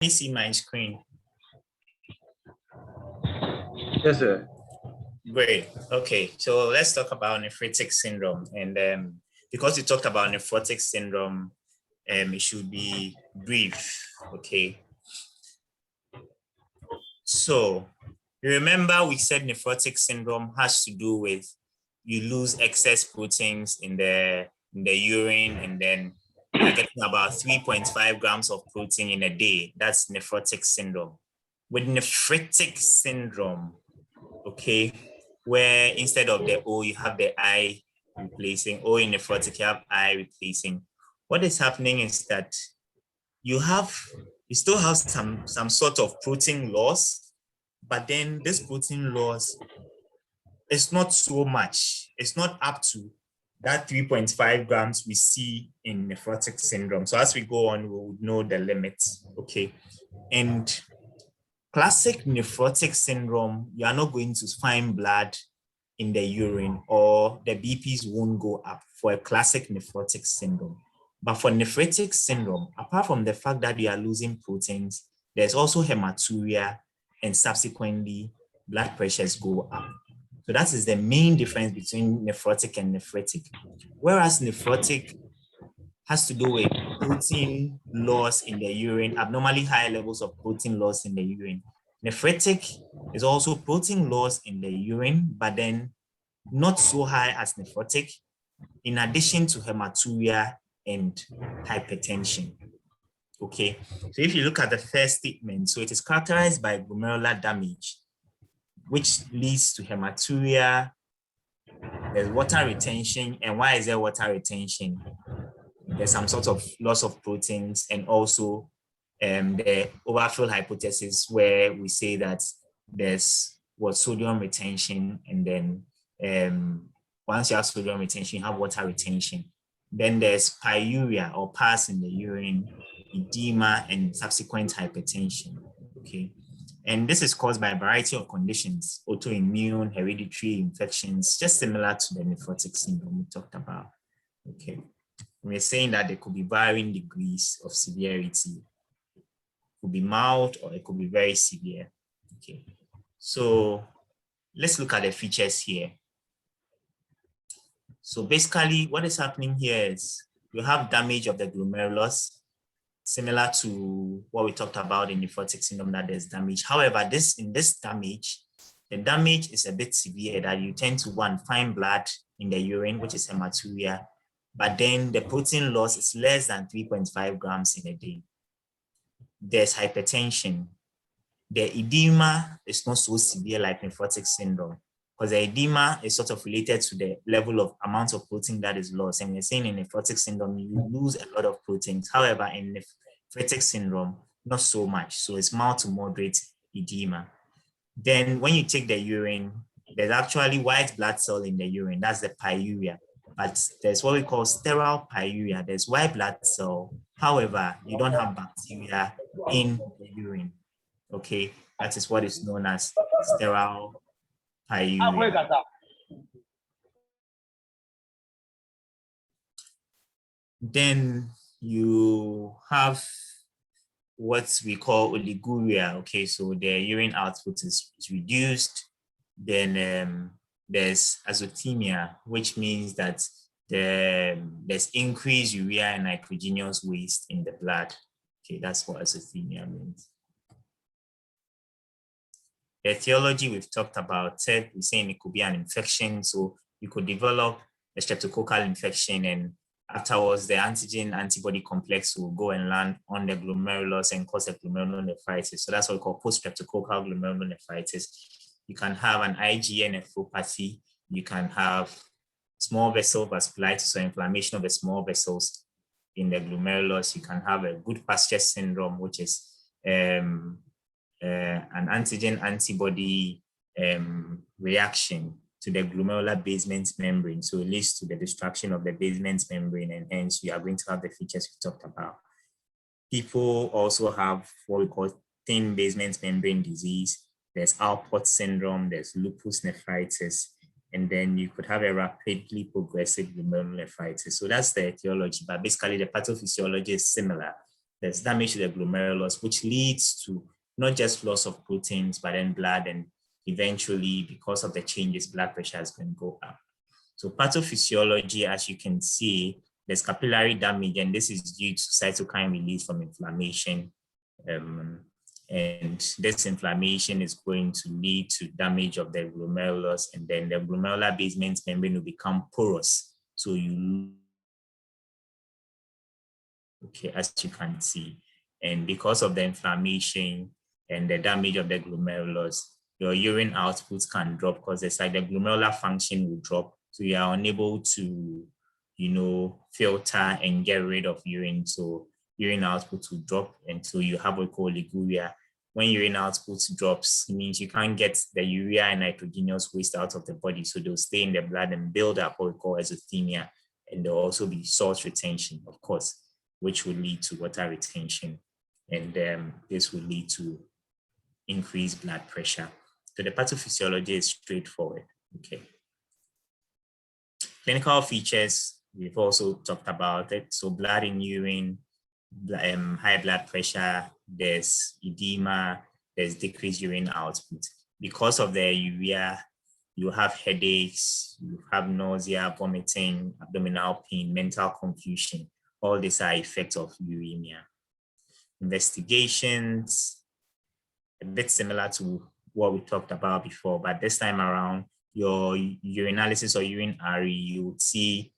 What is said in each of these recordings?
you see my screen? Yes, sir. Great. Okay, so let's talk about nephritic syndrome. And because you talked about nephrotic syndrome, it should be brief. Okay. So you remember we said nephrotic syndrome has to do with you lose excess proteins in the urine, and then you're getting about 3.5 grams of protein in a day. That's nephrotic syndrome. With nephritic syndrome, okay, where instead of the O, you have the I replacing, O in nephrotic, you have I replacing. What is happening is that you still have some sort of protein loss, but then this protein loss is not so much. It's not up to that 3.5 grams we see in nephrotic syndrome. So as we go on, we'll know the limits, okay? And classic nephrotic syndrome, you are not going to find blood in the urine, or the BPs won't go up for a classic nephrotic syndrome. But for nephritic syndrome, apart from the fact that you are losing proteins, there's also hematuria, and subsequently blood pressures go up. So that is the main difference between nephrotic and nephritic. Whereas nephrotic has to do with protein loss in the urine, abnormally high levels of protein loss in the urine. Nephritic is also protein loss in the urine, but then not so high as nephrotic, in addition to hematuria and hypertension. Okay, so if you look at the first statement, so it is characterized by glomerular damage, which leads to hematuria. There's water retention. And why is there water retention? There's some sort of loss of proteins, and also the overfill hypothesis, where we say that there's sodium retention, and then once you have sodium retention, you have water retention. Then there's pyuria or pus in the urine, edema, and subsequent hypertension. Okay. And this is caused by a variety of conditions, autoimmune, hereditary infections, just similar to the nephrotic syndrome we talked about. Okay. We're saying that there could be varying degrees of severity. It could be mild or it could be very severe. Okay. So let's look at the features here. So basically what is happening here is you have damage of the glomerulus, similar to what we talked about in nephrotic syndrome, that there's damage. However, in this damage, the damage is a bit severe, that you tend to find blood in the urine, which is hematuria, but then the protein loss is less than 3.5 grams in a day. There's hypertension. The edema is not so severe like nephrotic syndrome, because the edema is sort of related to the level of amount of protein that is lost. And we're saying in nephrotic syndrome, you lose a lot of proteins. However, in nephritic syndrome, not so much. So it's mild to moderate edema. Then when you take the urine, there's actually white blood cell in the urine. That's the pyuria. But there's what we call sterile pyuria. There's white blood cell. However, you don't have bacteria in the urine. Okay, that is what is known as sterile pyuria. Then you have what we call oliguria. Okay, so the urine output is reduced. Then there's azotemia, which means that there's increased urea and nitrogenous waste in the blood. Okay, that's what azotemia means. The etiology we've talked about, we're saying it could be an infection. So you could develop a streptococcal infection, and afterwards the antigen-antibody complex will go and land on the glomerulus and cause a glomerulonephritis. So that's what we call post-streptococcal glomerulonephritis. You can have an IgA nephropathy. You can have small vessel vasculitis or inflammation of the small vessels in the glomerulus. You can have a Goodpasture syndrome, which is an antigen-antibody reaction to the glomerular basement membrane. So it leads to the destruction of the basement membrane, and hence we are going to have the features we talked about. People also have what we call thin basement membrane disease. There's Alport syndrome, there's lupus nephritis, and then you could have a rapidly progressive glomerulonephritis. So that's the etiology, but basically the pathophysiology is similar. there's damage to the glomerulus, which leads to not just loss of proteins, but then blood, and eventually, because of the changes, blood pressure is going to go up. So pathophysiology, as you can see, there's capillary damage, and this is due to cytokine release from inflammation. And this inflammation is going to lead to damage of the glomerulus, and then the glomerular basement membrane will become porous. So as you can see, and because of the inflammation and the damage of the glomerulus, your urine output can drop because it's like the glomerular function will drop. So you are unable to, filter and get rid of urine. So urine output will drop until you have what we call oliguria. When urine output drops, it means you can't get the urea and nitrogenous waste out of the body. So they'll stay in the blood and build up what we call exothymia. And there'll also be salt retention, of course, which will lead to water retention. And this will lead to increased blood pressure. So the pathophysiology is straightforward. Okay. Clinical features, we've also talked about it. So blood in urine, high blood pressure, there's edema, there's decreased urine output. Because of the urea, you have headaches, you have nausea, vomiting, abdominal pain, mental confusion. All these are effects of uremia. Investigations, a bit similar to what we talked about before, but this time around, your urinalysis or urine RE, you would see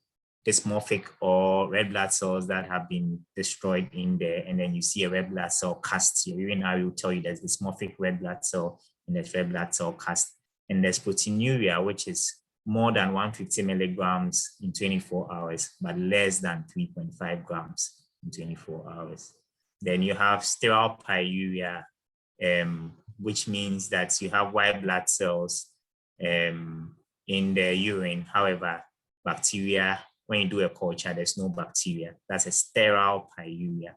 dysmorphic or red blood cells that have been destroyed in there, and then you see a red blood cell cast. Your urine RE will tell you there's dysmorphic red blood cell and there's red blood cell cast. And there's proteinuria, which is more than 150 milligrams in 24 hours, but less than 3.5 grams in 24 hours. Then you have sterile pyuria, which means that you have white blood cells in the urine. However, bacteria, when you do a culture, there's no bacteria. That's a sterile pyuria.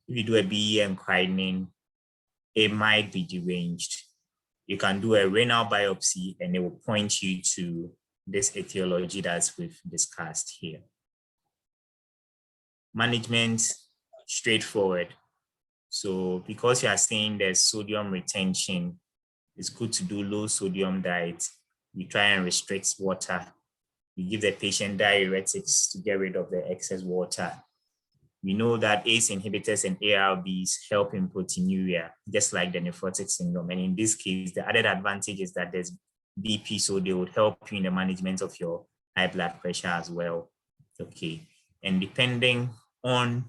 If you do a BEM creatinine, it might be deranged. You can do a renal biopsy and it will point you to this etiology that we've discussed here. Management, straightforward. So because you are saying there's sodium retention, it's good to do low sodium diet. You try and restrict water. You give the patient diuretics to get rid of the excess water. We know that ACE inhibitors and ARBs help in proteinuria, just like the nephrotic syndrome. And in this case, the added advantage is that there's BP, so they would help you in the management of your high blood pressure as well. Okay. And depending on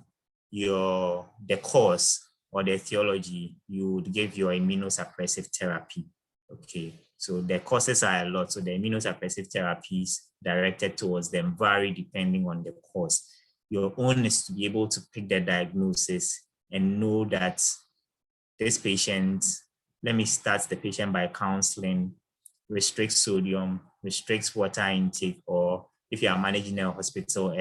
the cause or the etiology, you would give your immunosuppressive therapy. Okay. So the causes are a lot. So the immunosuppressive therapies directed towards them vary depending on the cause. Your own is to be able to pick the diagnosis and know that this patient, let me start the patient by counseling, restrict sodium, restrict water intake, or if you are managing a hospital,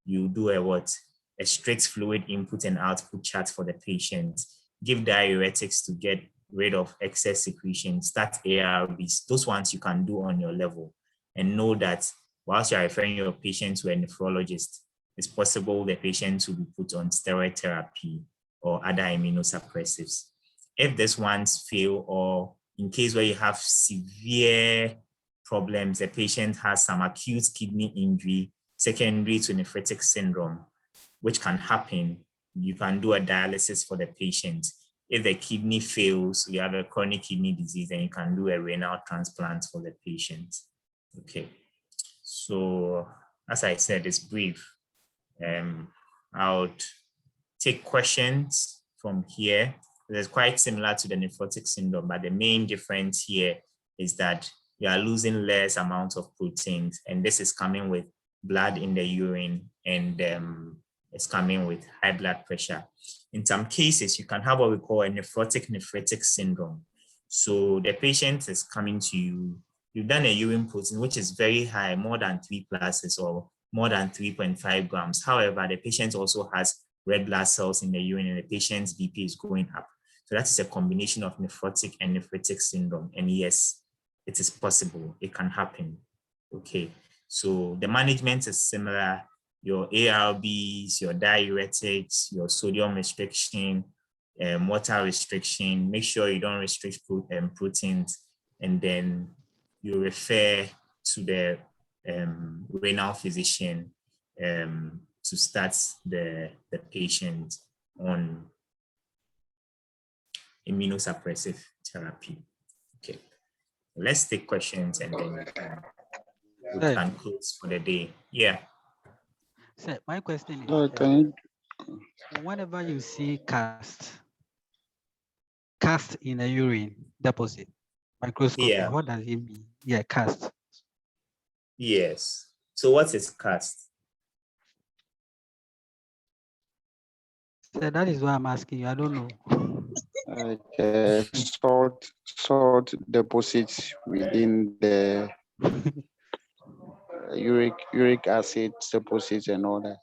you do a strict fluid input and output chart for the patient, give diuretics to get rid of excess secretion, start ARBs. Those ones you can do on your level, and know that whilst you are referring your patient to a nephrologist, it's possible the patient will be put on steroid therapy or other immunosuppressives. If these ones fail, or in case where you have severe problems, the patient has some acute kidney injury secondary to nephritic syndrome, which can happen, you can do a dialysis for the patient. If the kidney fails, you have a chronic kidney disease, then you can do a renal transplant for the patient. Okay, so as I said, it's brief. I would take questions from here. It's quite similar to the nephrotic syndrome, but the main difference here is that you are losing less amount of proteins, and this is coming with blood in the urine, and it's coming with high blood pressure. In some cases, you can have what we call a nephritic syndrome. So the patient is coming to you, you've done a urine protein, which is very high, more than 3 classes or more than 3.5 grams. However, the patient also has red blood cells in the urine and the patient's BP is going up. So that is a combination of nephrotic and nephritic syndrome. And yes, it is possible, it can happen. Okay, so the management is similar. your ARBs, your diuretics, your sodium restriction, water restriction. Make sure you don't restrict proteins, and then you refer to the renal physician to start the patient on immunosuppressive therapy. Okay, let's take questions and then we can close for the day. Yeah. So my question is, whenever you see cast in a urine deposit, microscopy, Yeah. what does it mean? Yeah, cast. Yes. So what is cast? So that is why I'm asking you. I don't know. Salt deposits within the uric acid deposits and all that.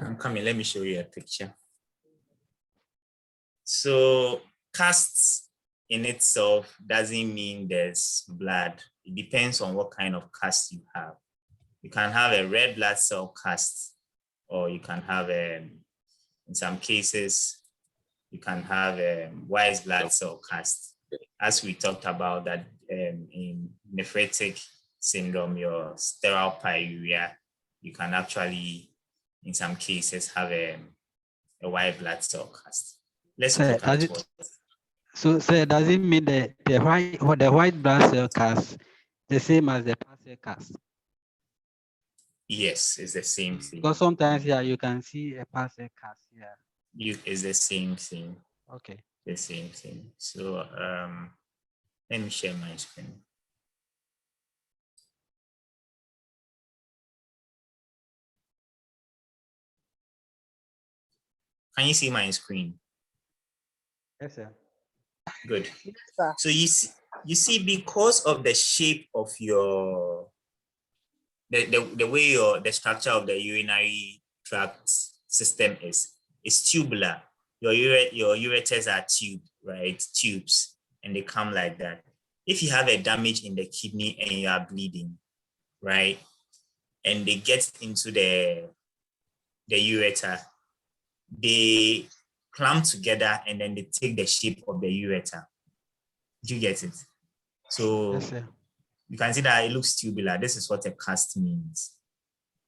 I'm coming. Let me show you a picture. So cast in itself doesn't mean there's blood. It depends on what kind of cast you have. You can have a red blood cell cast, or you can have in some cases, you can have a white blood cell cast. As we talked about that in nephritic syndrome, your sterile pyuria, you can actually, in some cases, have a white blood cell cast. Let's look at what. So does it mean that the white blood cell cast the same as the pus cell cast? Yes, it's the same thing. Because sometimes, yeah, you can see a pus cell cast. Yeah. It's the same thing. Okay. The same thing. So let me share my screen. Can you see my screen? Yes, sir. Good. So you see, because of the shape of your the way the structure of the urinary tract system is tubular. Your ureters are tubes, and they come like that. If you have a damage in the kidney and you are bleeding, right, and they get into the ureter, they clamp together and then they take the shape of the ureter. Do you get it? So yes, sir. you can see that it looks tubular. This is what a cast means.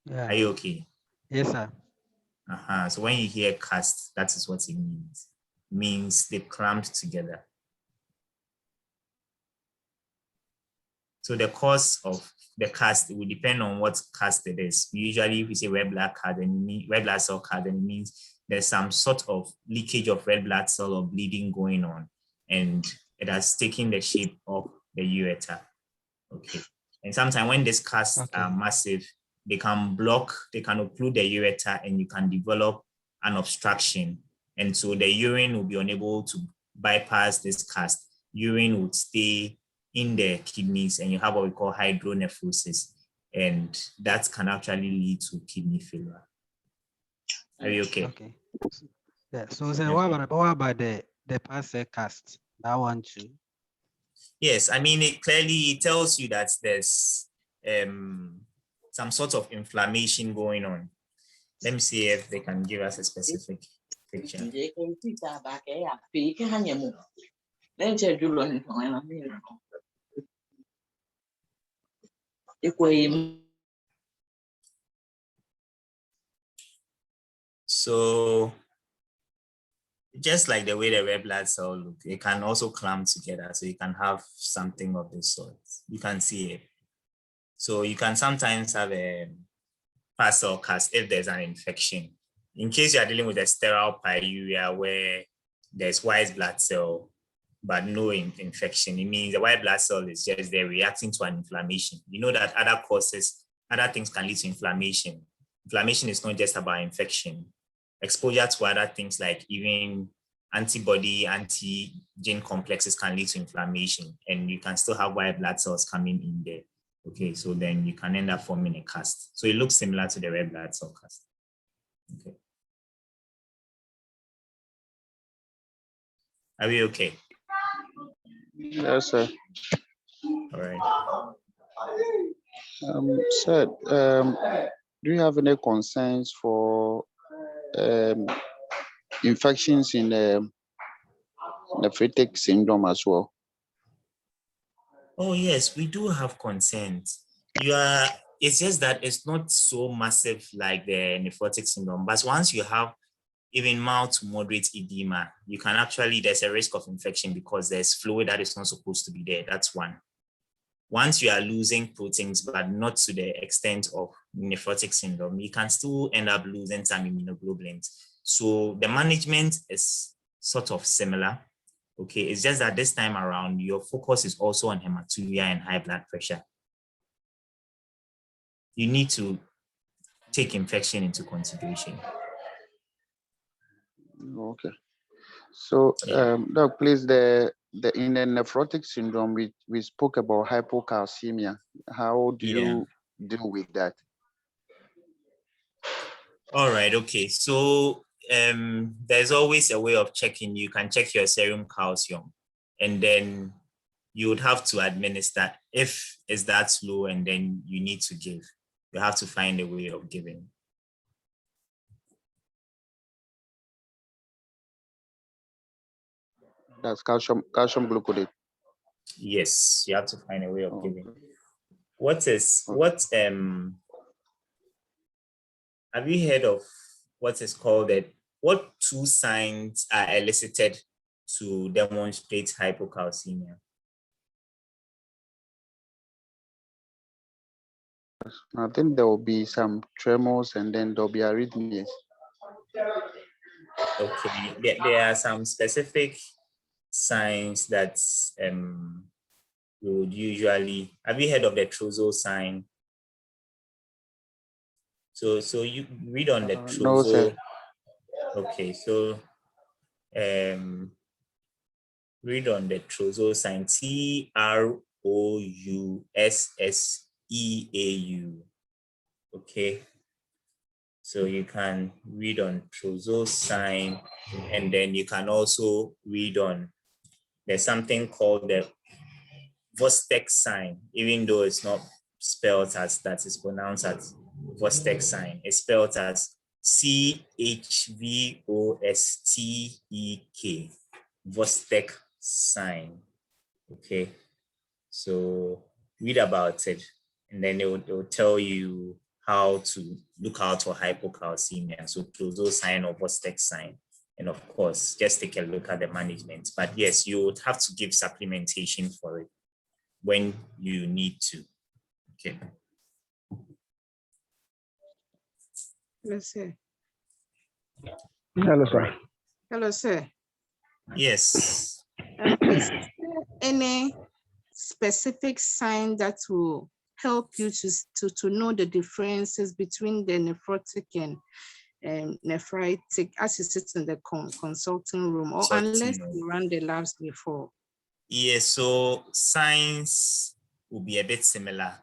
Yeah. Are you okay? Yes, sir. So when you hear cast, that is what it means. It means they clamped together. So the cause of the cast, it will depend on what cast it is. Usually if we say red blood cell cast, then it means there's some sort of leakage of red blood cell or bleeding going on, and it has taken the shape of the ureter. Okay. And sometimes when these casts are massive, they can occlude the ureter and you can develop an obstruction. And so the urine will be unable to bypass this cast. Urine would stay in the kidneys and you have what we call hydronephrosis. And that can actually lead to kidney failure. Are you okay? Okay. Yeah. So what about the pus cell cast? That one too. Yes, I mean, it clearly tells you that there's some sort of inflammation going on. Let me see if they can give us a specific picture. So just like the way the red blood cell look, it can also clamp together. So you can have something of this sort. You can see it. So you can sometimes have a pus cell cast if there's an infection. In case you are dealing with a sterile pyuria where there's white blood cell, but no infection, it means the white blood cell is just there reacting to an inflammation. You know that other things can lead to inflammation. Inflammation is not just about infection. Exposure to other things like even antigen complexes can lead to inflammation, and you can still have white blood cells coming in there. Okay, so then you can end up forming a cast. So it looks similar to the red blood cell cast. Okay. Are we okay? Yes, sir. All right. Sir, do you have any concerns for infections in nephritic syndrome as well? Oh yes, we do have concerns. It's just that it's not so massive like the nephrotic syndrome, but once you have even mild to moderate edema, there's a risk of infection because there's fluid that is not supposed to be there. That's one. Once you are losing proteins, but not to the extent of nephrotic syndrome, you can still end up losing some immunoglobulins. So the management is sort of similar. Okay, it's just that this time around, your focus is also on hematuria and high blood pressure. You need to take infection into consideration. Okay. So, Doc, please, in the nephrotic syndrome, we spoke about hypocalcemia. How do you deal with that? All right, okay. So there's always a way of checking. You can check your serum calcium, and then you would have to administer if it's that low, and then you need to give. You have to find a way of giving. That's calcium gluconate. Yes, you have to find a way of giving. Have you heard of what is called what two signs are elicited to demonstrate hypocalcemia? I think there will be some tremors and then there'll be arrhythmias. Okay, there are some specific signs that we would usually. Have you heard of the Trousseau sign? So you read on the Trousseau. No, sir. Okay, so read on the Trousseau sign. TROUSSEAU. Okay. So you can read on Trousseau sign, and then you can also read on, there's something called the Vostek sign, even though it's not spelled as that, is pronounced as Vostek sign. It's spelled as CHVOSTEK, Vostek sign. Okay, so read about it, and then it will tell you how to look out for hypocalcemia. So Trousseau sign or Vostek sign. And of course, just take a look at the management. But yes, you would have to give supplementation for it when you need to. Okay. Yes, sir. Hello, sir. Hello, sir. Yes. Is there any specific sign that will help you to know the differences between the nephrotic and nephritic as you sit in the consulting room, or unless you run the labs before? Yes, so signs will be a bit similar,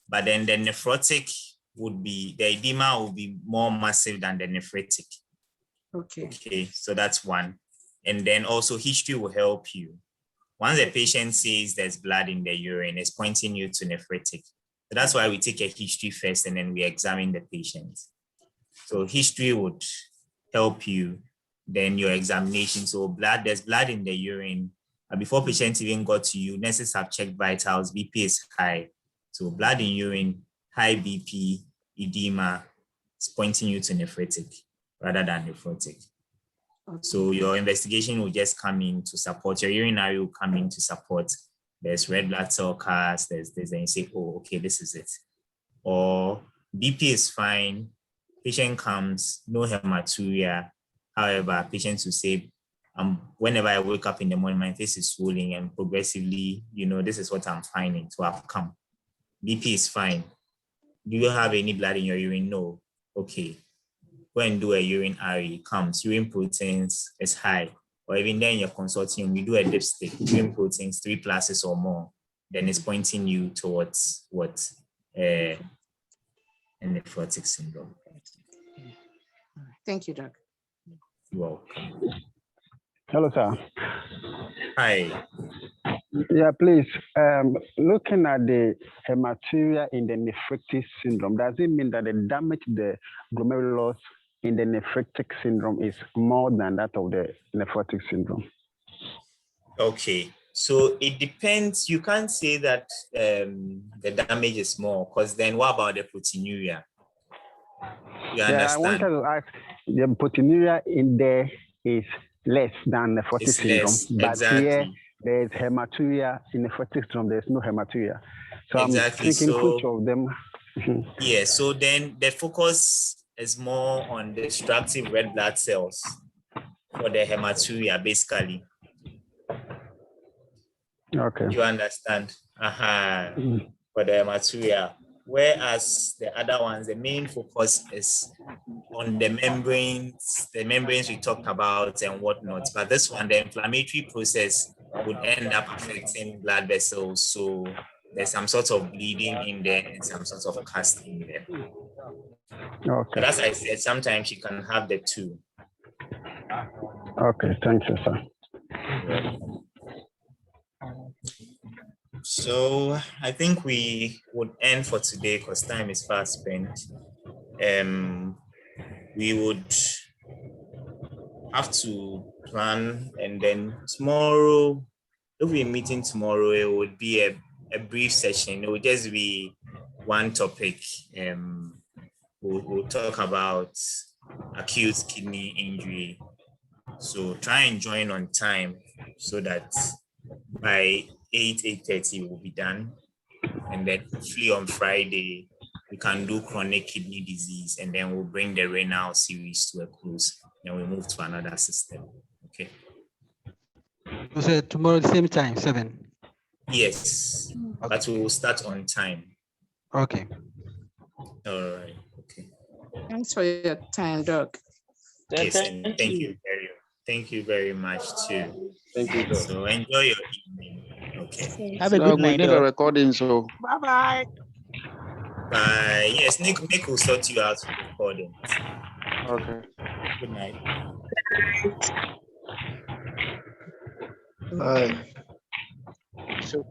but then the nephrotic would be, the edema will be more massive than the nephritic. Okay. Okay, so that's one. And then also history will help you. Once the patient says there's blood in the urine, it's pointing you to nephritic. So that's why we take a history first and then we examine the patient. So history would help you. Then your examination. So there's blood in the urine. Before patient even got to you, nurses have checked vitals, BP is high. So blood in urine, high BP, edema, is pointing you to nephritic rather than nephrotic. Okay. So your investigation will just come in to support, your urinary will come in to support. There's red blood cell counts, there's and you say, oh, okay, this is it. Or BP is fine, patient comes, no hematuria. However, patients will say, whenever I wake up in the morning, my face is swollen and progressively, this is what I'm finding to have come. BP is fine. Do you have any blood in your urine? No. Okay. Go and do a urine RE, comes, urine proteins is high. Or even then you're consulting, we do a dipstick, urine proteins 3+ or more, then it's pointing you towards what? Nephrotic syndrome. Thank you, Doc. You're welcome. Hello, sir. Hi. Yeah, please. Looking at the hematuria in the nephritic syndrome, does it mean that the damage to the glomerulus in the nephritic syndrome is more than that of the nephrotic syndrome? Okay, so it depends. You can't say that the damage is more, because then what about the proteinuria? You understand? I wanted to ask, the proteinuria in there is less than nephrotic It's syndrome, less, but exactly. here there is hematuria in nephrotic syndrome. There's no hematuria, so Exactly. I'm thinking So, which of them. yeah. So then the focus is more on destructive red blood cells for the hematuria, basically. Okay. You understand? For the hematuria. Whereas the other ones, the main focus is on the membranes we talked about and whatnot. But this one, the inflammatory process would end up affecting blood vessels. So there's some sort of bleeding in there and some sort of cast in there. Okay. But as I said, sometimes you can have the two. Okay, thank you, sir. So I think we would end for today because time is fast spent. We would have to plan, and then tomorrow, if we're meeting tomorrow, it would be a brief session. It would just be one topic. We'll talk about acute kidney injury. So try and join on time so that by 8:30 we'll be done. And then hopefully on Friday, we can do chronic kidney disease, and then we'll bring the renal series to a close. Then we move to another system. Okay. So tomorrow, same time, 7. Yes, okay. But we will start on time. Okay. All right. Okay. Thanks for your time, Doc. Yes, and thank you very much too. Thank you, Doc. So enjoy your evening. Okay. Have a good night. We need a recording, so. Bye-bye. Bye. Yes, Nick will sort you out for recording. Okay. Good night. Bye. So